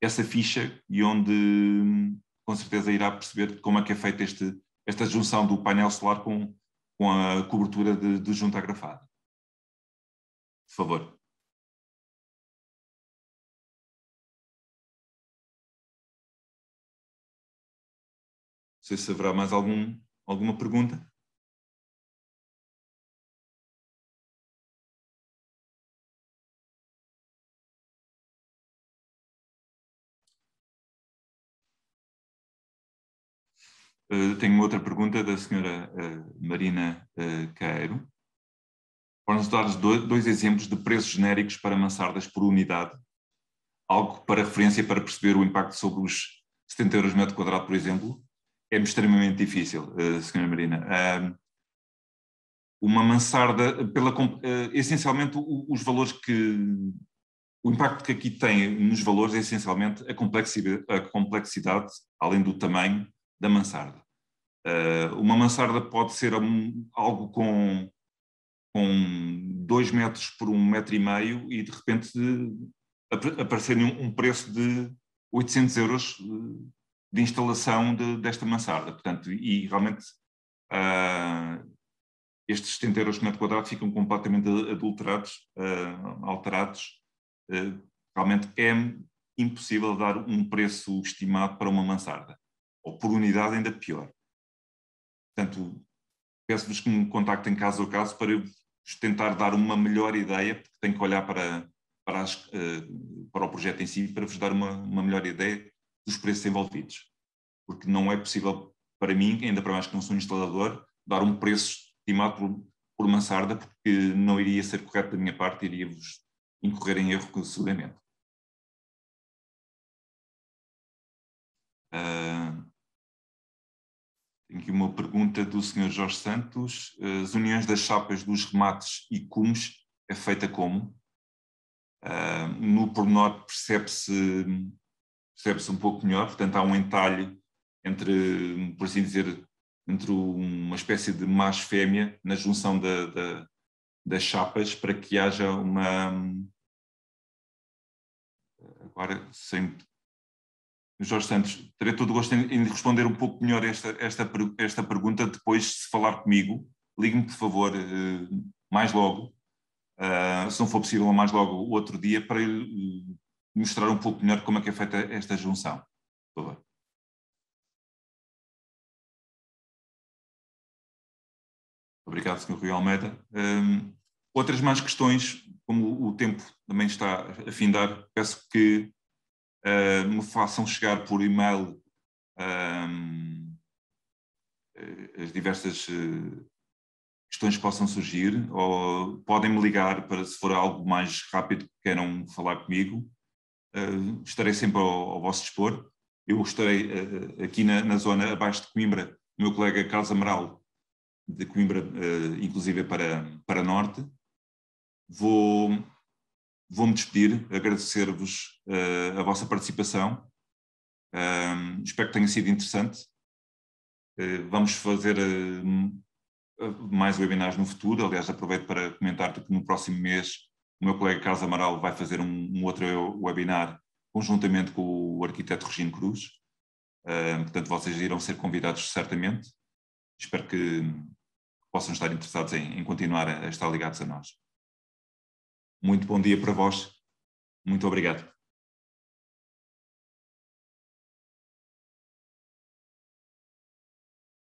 S1: essa ficha e onde com certeza irá perceber como é que é feita esta junção do painel solar com a cobertura de junta agrafada. Por favor. Não sei se haverá mais alguma pergunta. Tenho outra pergunta da senhora Marina Caeiro. Para-nos dar dois exemplos de preços genéricos para mansardas por unidade, algo para referência para perceber o impacto sobre os 70 euros metro quadrado, por exemplo. É extremamente difícil, senhora Marina. Uma mansarda, essencialmente os valores o impacto que aqui tem nos valores é essencialmente a complexidade, além do tamanho da mansarda. Uma mansarda pode ser algo com 2 metros por 1,5 metro e de repente aparecer um preço de 800 euros de instalação desta mansarda. Portanto, e realmente estes 70 euros por metro quadrado ficam completamente adulterados, alterados. Realmente é impossível dar um preço estimado para uma mansarda, ou por unidade ainda pior. Portanto, peço-vos que me contactem caso a caso para eu tentar dar uma melhor ideia, porque tenho que olhar para o projeto em si, para vos dar uma melhor ideia dos preços envolvidos. Porque não é possível para mim, ainda para mais que não sou um instalador, dar um preço estimado por mansarda, porque não iria ser correto da minha parte, iria-vos incorrer em erro seguramente. Tenho aqui uma pergunta do Sr. Jorge Santos. As uniões das chapas dos remates e cumes é feita como? No pormenor percebe-se um pouco melhor, portanto há um entalhe entre, por assim dizer, entre uma espécie de macho-fêmea na junção das chapas para que haja uma... Agora, sem... Jorge Santos, terei todo o gosto em responder um pouco melhor esta pergunta depois, se falar comigo. Ligue-me, por favor, mais logo, se não for possível, mais logo outro dia, para mostrar um pouco melhor como é que é feita esta junção. Por favor. Obrigado, Sr. Rui Almeida. Outras mais questões, como o tempo também está a findar, peço que me façam chegar por e-mail as diversas questões que possam surgir, ou podem me ligar para, se for algo mais rápido que queiram falar comigo. Estarei sempre ao vosso dispor. Eu estarei aqui na zona abaixo de Coimbra, o meu colega Carlos Amaral, de Coimbra, inclusive para Norte. Vou-me despedir, agradecer-vos a vossa participação. Espero que tenha sido interessante. Vamos fazer mais webinars no futuro. Aliás, aproveito para comentar que no próximo mês o meu colega Carlos Amaral vai fazer um outro webinar conjuntamente com o arquiteto Regino Cruz. Portanto, vocês irão ser convidados certamente. Espero que possam estar interessados em continuar a estar ligados a nós. Muito bom dia para vós. Muito obrigado.